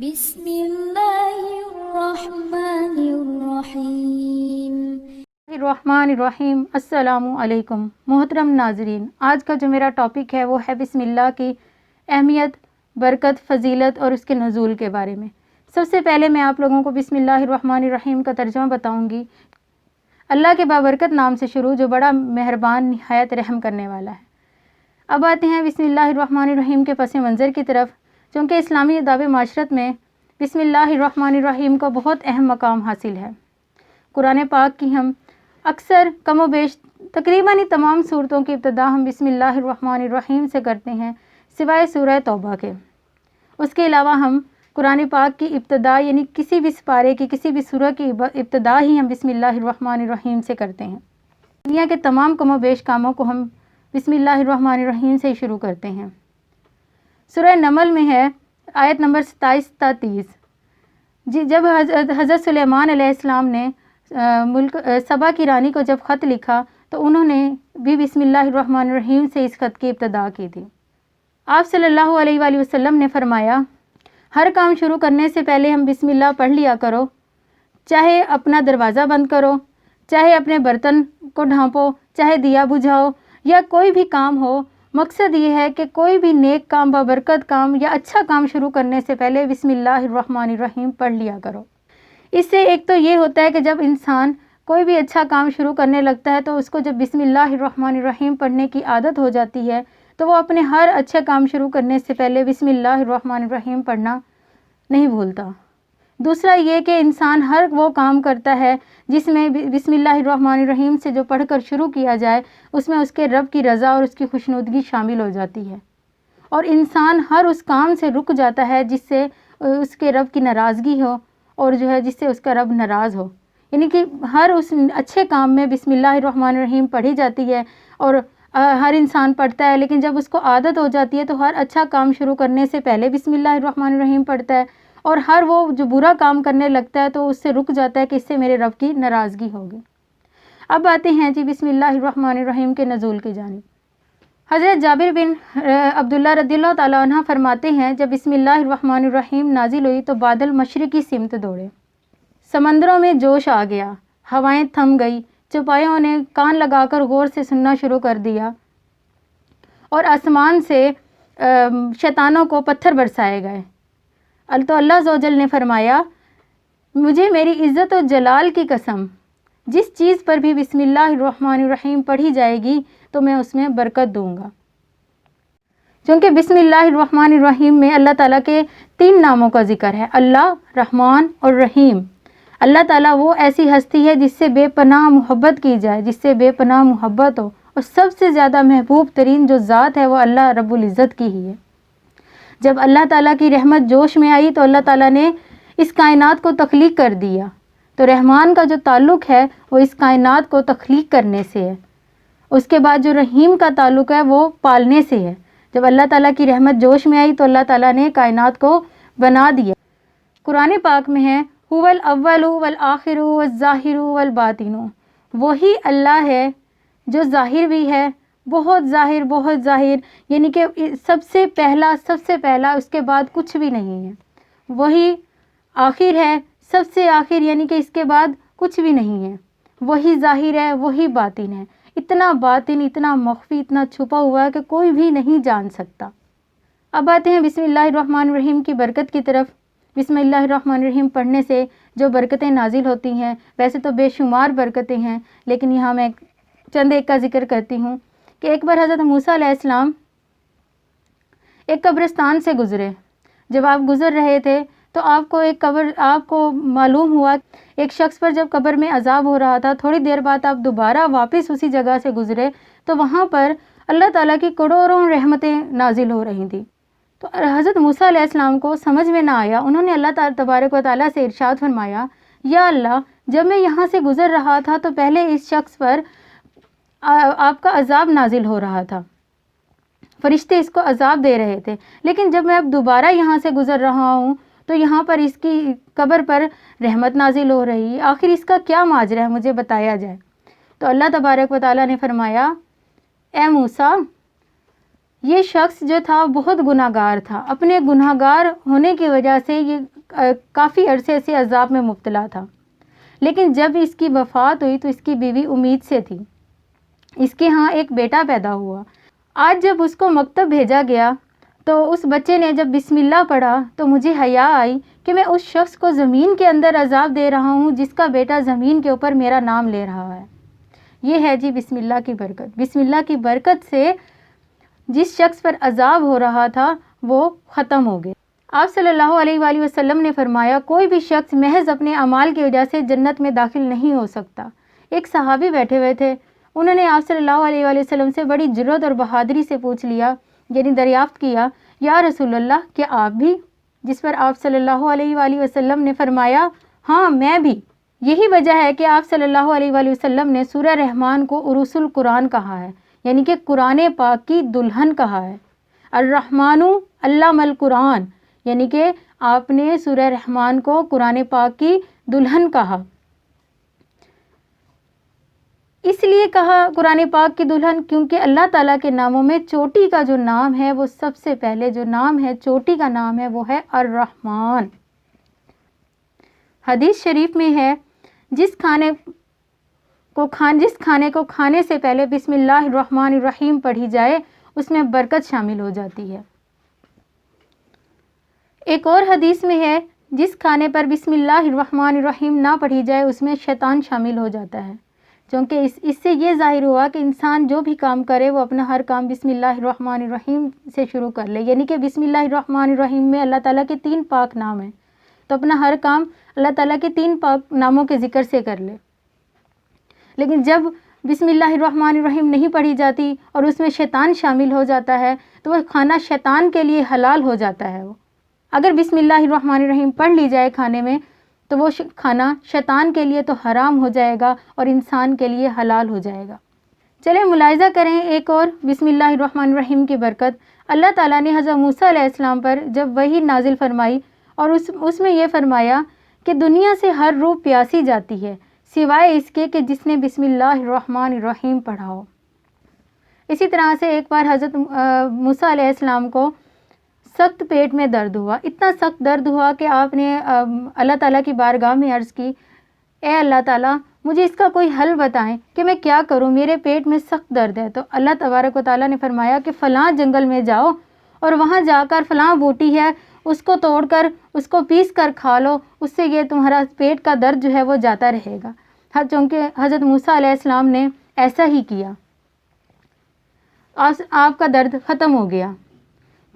بسم اللہ الرحمن الرحیم۔ الرحمن الرحیم۔ السلام علیکم محترم ناظرین، آج کا جو میرا ٹاپک ہے وہ ہے بسم اللہ کی اہمیت، برکت، فضیلت اور اس کے نزول کے بارے میں۔ سب سے پہلے میں آپ لوگوں کو بسم اللہ الرحمن الرحیم کا ترجمہ بتاؤں گی۔ اللہ کے بابرکت نام سے شروع، جو بڑا مہربان نہایت رحم کرنے والا ہے۔ اب آتے ہیں بسم اللہ الرحمن الرحیم کے پس منظر کی طرف۔ چونکہ اسلامی آداب معاشرت میں بسم اللہ الرحمن الرحیم کا بہت اہم مقام حاصل ہے۔ قرآن پاک کی ہم اکثر کم و بیش تقریباً تمام صورتوں کی ابتدا ہم بسم اللہ الرحمن الرحیم سے کرتے ہیں، سوائے سورہ توبہ کے۔ اس کے علاوہ ہم قرآن پاک کی ابتدا یعنی کسی بھی سپارے کی کسی بھی سورہ کی ابتدا ہی ہم بسم اللہ الرحمن الرحیم سے کرتے ہیں۔ دنیا کے تمام کم و بیش کاموں کو ہم بسم اللہ الرحمن الرحیم سے ہی شروع کرتے ہیں۔ سورہ نمل میں ہے آیت نمبر 27 تا 30۔ جب حضرت سلیمان علیہ السلام نے ملک سبا کی رانی کو جب خط لکھا تو انہوں نے بھی بسم اللہ الرحمن الرحیم سے اس خط کی ابتدا کی تھی۔ آپ صلی اللہ علیہ وآلہ وسلم نے فرمایا، ہر کام شروع کرنے سے پہلے ہم بسم اللہ پڑھ لیا کرو، چاہے اپنا دروازہ بند کرو، چاہے اپنے برتن کو ڈھانپو، چاہے دیا بجھاؤ یا کوئی بھی کام ہو۔ مقصد یہ ہے کہ کوئی بھی نیک کام، بابرکت کام یا اچھا کام شروع کرنے سے پہلے بسم اللہ الرحمن الرحیم پڑھ لیا کرو۔ اس سے ایک تو یہ ہوتا ہے کہ جب انسان کوئی بھی اچھا کام شروع کرنے لگتا ہے تو اس کو جب بسم اللہ الرحمن الرحیم پڑھنے کی عادت ہو جاتی ہے تو وہ اپنے ہر اچھے کام شروع کرنے سے پہلے بسم اللہ الرحمن الرحیم پڑھنا نہیں بھولتا۔ دوسرا یہ کہ انسان ہر وہ کام کرتا ہے جس میں بسم اللہ الرحمن الرحیم سے جو پڑھ کر شروع کیا جائے اس میں اس کے رب کی رضا اور اس کی خوشنودگی شامل ہو جاتی ہے، اور انسان ہر اس کام سے رک جاتا ہے جس سے اس کے رب کی ناراضگی ہو اور جو ہے جس سے اس کا رب ناراض ہو۔ یعنی کہ ہر اس اچھے کام میں بسم اللہ الرحمن الرحیم پڑھی جاتی ہے اور ہر انسان پڑھتا ہے، لیکن جب اس کو عادت ہو جاتی ہے تو ہر اچھا کام شروع کرنے سے پہلے بسم اللہ الرحمن الرحیم پڑھتا ہے، اور ہر وہ جو برا کام کرنے لگتا ہے تو اس سے رک جاتا ہے کہ اس سے میرے رب کی ناراضگی ہوگی۔ اب آتے ہیں جی بسم اللہ الرحمن الرحیم کے نزول کی جانب۔ حضرت جابر بن عبداللہ رضی اللہ تعالیٰ عنہ فرماتے ہیں، جب بسم اللہ الرحمن الرحیم نازل ہوئی تو بادل مشرق کی سمت دوڑے، سمندروں میں جوش آ گیا، ہوائیں تھم گئی، چوپایوں نے کان لگا کر غور سے سننا شروع کر دیا، اور آسمان سے شیطانوں کو پتھر برسائے گئے۔ تو اللہ عز و جل نے فرمایا، مجھے میری عزت و جلال کی قسم، جس چیز پر بھی بسم اللہ الرحمن الرحیم پڑھی جائے گی تو میں اس میں برکت دوں گا۔ چونکہ بسم اللہ الرحمن الرحیم میں اللہ تعالیٰ کے 3 ناموں کا ذکر ہے، اللہ، رحمان اور رحیم۔ اللہ تعالیٰ وہ ایسی ہستی ہے جس سے بے پناہ محبت کی جائے، جس سے بے پناہ محبت ہو، اور سب سے زیادہ محبوب ترین جو ذات ہے وہ اللہ رب العزت کی ہی ہے۔ جب اللہ تعالیٰ کی رحمت جوش میں آئی تو اللہ تعالیٰ نے اس کائنات کو تخلیق کر دیا۔ تو رحمان کا جو تعلق ہے وہ اس کائنات کو تخلیق کرنے سے ہے۔ اس کے بعد جو رحیم کا تعلق ہے وہ پالنے سے ہے۔ جب اللہ تعالیٰ کی رحمت جوش میں آئی تو اللہ تعالیٰ نے کائنات کو بنا دیا۔ قرآن پاک میں ہے، هو الاول والآخر والظاہر والباطن، وہی اللہ ہے جو ظاہر بھی ہے، بہت ظاہر، یعنی کہ سب سے پہلا اس کے بعد کچھ بھی نہیں ہے۔ وہی آخر ہے، سب سے آخر، یعنی کہ اس کے بعد کچھ بھی نہیں ہے۔ وہی ظاہر ہے، وہی باطن ہے، اتنا باطن، اتنا مخفی، اتنا چھپا ہوا ہے کہ کوئی بھی نہیں جان سکتا۔ اب آتے ہیں بسم اللہ الرحمن الرحیم کی برکت کی طرف۔ بسم اللہ الرحمن الرحیم پڑھنے سے جو برکتیں نازل ہوتی ہیں، ویسے تو بے شمار برکتیں ہیں، لیکن یہاں میں چند ایک کا ذکر کرتی ہوں کہ ایک بار حضرت موسیٰ علیہ السلام ایک قبرستان سے گزرے۔ جب آپ گزر رہے تھے تو آپ کو معلوم ہوا ایک شخص پر جب قبر میں عذاب ہو رہا تھا، تھوڑی دیر بعد آپ دوبارہ واپس اسی جگہ سے گزرے تو وہاں پر اللہ تعالیٰ کی کروڑوں رحمتیں نازل ہو رہی تھیں۔ تو حضرت موسیٰ علیہ السلام کو سمجھ میں نہ آیا، انہوں نے اللہ تعالیٰ تبارک و تعالیٰ سے ارشاد فرمایا، یا اللہ، جب میں یہاں سے گزر رہا تھا تو پہلے اس شخص پر آپ کا عذاب نازل ہو رہا تھا، فرشتے اس کو عذاب دے رہے تھے، لیکن جب میں اب دوبارہ یہاں سے گزر رہا ہوں تو یہاں پر اس کی قبر پر رحمت نازل ہو رہی ہے، آخر اس کا کیا ماجرا ہے، مجھے بتایا جائے۔ تو اللہ تبارک و تعالیٰ نے فرمایا، اے موسیٰ، یہ شخص جو تھا بہت گناہ گار تھا، اپنے گناہ گار ہونے کی وجہ سے یہ کافی عرصے سے عذاب میں مبتلا تھا، لیکن جب اس کی وفات ہوئی تو اس کی بیوی امید سے تھی، اس کے ہاں ایک بیٹا پیدا ہوا۔ آج جب اس کو مکتب بھیجا گیا تو اس بچے نے جب بسم اللہ پڑھا تو مجھے حیا آئی کہ میں اس شخص کو زمین کے اندر عذاب دے رہا ہوں جس کا بیٹا زمین کے اوپر میرا نام لے رہا ہے۔ یہ ہے جی بسم اللہ کی برکت۔ بسم اللہ کی برکت سے جس شخص پر عذاب ہو رہا تھا وہ ختم ہو گیا۔ آپ صلی اللہ علیہ وآلہ وسلم نے فرمایا کوئی بھی شخص محض اپنے اعمال کی وجہ سے جنت میں داخل نہیں ہو سکتا۔ ایک صحابی بیٹھے ہوئے تھے، انہوں نے آپ صلی اللہ علیہ وآلہ وسلم سے بڑی جرأت اور بہادری سے پوچھ لیا، یعنی دریافت کیا، یا رسول اللہ کیا آپ بھی؟ جس پر آپ صلی اللہ علیہ وآلہ وسلم نے فرمایا ہاں میں بھی۔ یہی وجہ ہے کہ آپ صلی اللہ علیہ وآلہ وسلم نے سورہ رحمان کو عروس القرآن کہا ہے، یعنی کہ قرآن پاک کی دلہن کہا ہے۔ الرحمن علم القرآن، یعنی کہ آپ نے سورہ رحمان کو قرآن پاک کی دلہن کہا۔ اس لیے کہا قرآن پاک کی دلہن کیونکہ اللہ تعالیٰ کے ناموں میں چوٹی کا جو نام ہے وہ سب سے پہلے جو نام ہے، چوٹی کا نام ہے وہ ہے الرحمن۔ حدیث شریف میں ہے جس کھانے کو کھانے سے پہلے بسم اللہ الرحمن الرحیم پڑھی جائے اس میں برکت شامل ہو جاتی ہے۔ ایک اور حدیث میں ہے جس کھانے پر بسم اللہ الرحمن الرحیم نہ پڑھی جائے اس میں شیطان شامل ہو جاتا ہے، چونکہ اس سے یہ ظاہر ہوا کہ انسان جو بھی کام کرے وہ اپنا ہر کام بسم اللہ الرحمن الرحیم سے شروع کر لے، یعنی کہ بسم اللہ الرحمن الرحیم میں اللہ تعالیٰ کے 3 پاک نام ہیں، تو اپنا ہر کام اللہ تعالیٰ کے 3 پاک ناموں کے ذکر سے کر لے۔ لیکن جب بسم اللہ الرحمن الرحیم نہیں پڑھی جاتی اور اس میں شیطان شامل ہو جاتا ہے تو وہ کھانا شیطان کے لیے حلال ہو جاتا ہے۔ وہ اگر بسم اللہ الرحمن الرحیم پڑھ لی جائے کھانے میں تو وہ کھانا شیطان کے لیے تو حرام ہو جائے گا اور انسان کے لیے حلال ہو جائے گا۔ چلیں ملاحظہ کریں ایک اور بسم اللہ الرحمن الرحیم کی برکت۔ اللہ تعالیٰ نے حضرت موسیٰ علیہ السلام پر جب وحی نازل فرمائی اور اس میں یہ فرمایا کہ دنیا سے ہر روح پیاسی جاتی ہے سوائے اس کے کہ جس نے بسم اللہ الرحمن الرحیم پڑھا ہو۔ اسی طرح سے ایک بار حضرت موسیٰ علیہ السلام کو سخت پیٹ میں درد ہوا، اتنا سخت درد ہوا کہ آپ نے اللہ تعالیٰ کی بارگاہ میں عرض کی، اے اللہ تعالیٰ مجھے اس کا کوئی حل بتائیں کہ میں کیا کروں، میرے پیٹ میں سخت درد ہے۔ تو اللہ تبارک و تعالیٰ نے فرمایا کہ فلاں جنگل میں جاؤ اور وہاں جا کر فلاں بوٹی ہے اس کو توڑ کر اس کو پیس کر کھا لو، اس سے یہ تمہارا پیٹ کا درد جو ہے وہ جاتا رہے گا۔ چونکہ حضرت موسیٰ علیہ السلام نے ایسا ہی کیا، آپ کا درد ختم ہو گیا۔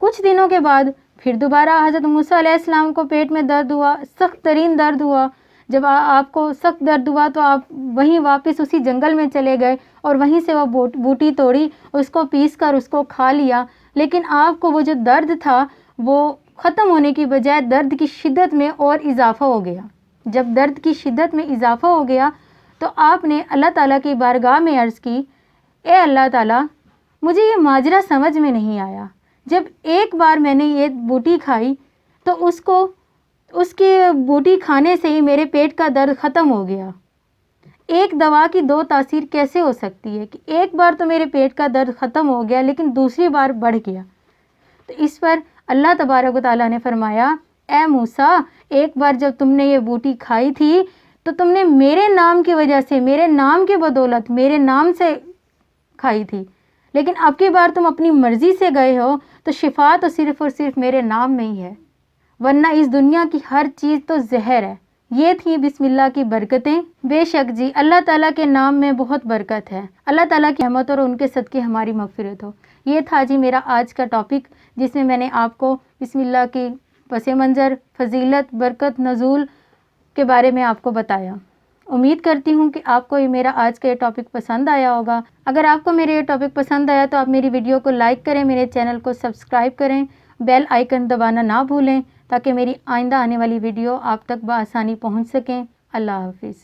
کچھ دنوں کے بعد پھر دوبارہ حضرت موسیٰ علیہ السلام کو پیٹ میں درد ہوا، سخت ترین درد ہوا۔ جب آپ کو سخت درد ہوا تو آپ وہیں واپس اسی جنگل میں چلے گئے اور وہیں سے وہ بوٹی توڑی، اس کو پیس کر اس کو کھا لیا، لیکن آپ کو وہ جو درد تھا وہ ختم ہونے کی بجائے درد کی شدت میں اور اضافہ ہو گیا۔ جب درد کی شدت میں اضافہ ہو گیا تو آپ نے اللہ تعالیٰ کی بارگاہ میں عرض کی، اے اللہ تعالیٰ مجھے یہ ماجرا سمجھ میں نہیں آیا، جب ایک بار میں نے یہ بوٹی کھائی تو اس کی بوٹی کھانے سے ہی میرے پیٹ کا درد ختم ہو گیا۔ ایک دوا کی 2 تاثیر کیسے ہو سکتی ہے کہ ایک بار تو میرے پیٹ کا درد ختم ہو گیا لیکن دوسری بار بڑھ گیا؟ تو اس پر اللہ تبارک و تعالیٰ نے فرمایا، اے موسیٰ ایک بار جب تم نے یہ بوٹی کھائی تھی تو تم نے میرے نام کی وجہ سے، میرے نام کی بدولت، میرے نام سے کھائی تھی، لیکن اب کی بار تم اپنی مرضی سے گئے ہو تو شفا تو صرف اور صرف میرے نام میں ہی ہے، ورنہ اس دنیا کی ہر چیز تو زہر ہے۔ یہ تھی بسم اللہ کی برکتیں۔ بے شک جی اللہ تعالیٰ کے نام میں بہت برکت ہے، اللہ تعالیٰ کی رحمت اور ان کے صدقے ہماری مغفرت ہو۔ یہ تھا جی میرا آج کا ٹاپک جس میں نے آپ کو بسم اللہ کی پس منظر، فضیلت، برکت، نزول کے بارے میں آپ کو بتایا۔ امید کرتی ہوں کہ آپ کو یہ میرا آج کا یہ ٹاپک پسند آیا ہوگا۔ اگر آپ کو میرے یہ ٹاپک پسند آیا تو آپ میری ویڈیو کو لائک کریں، میرے چینل کو سبسکرائب کریں، بیل آئیکن دبانا نہ بھولیں تاکہ میری آئندہ آنے والی ویڈیو آپ تک بآسانی پہنچ سکیں۔ اللہ حافظ۔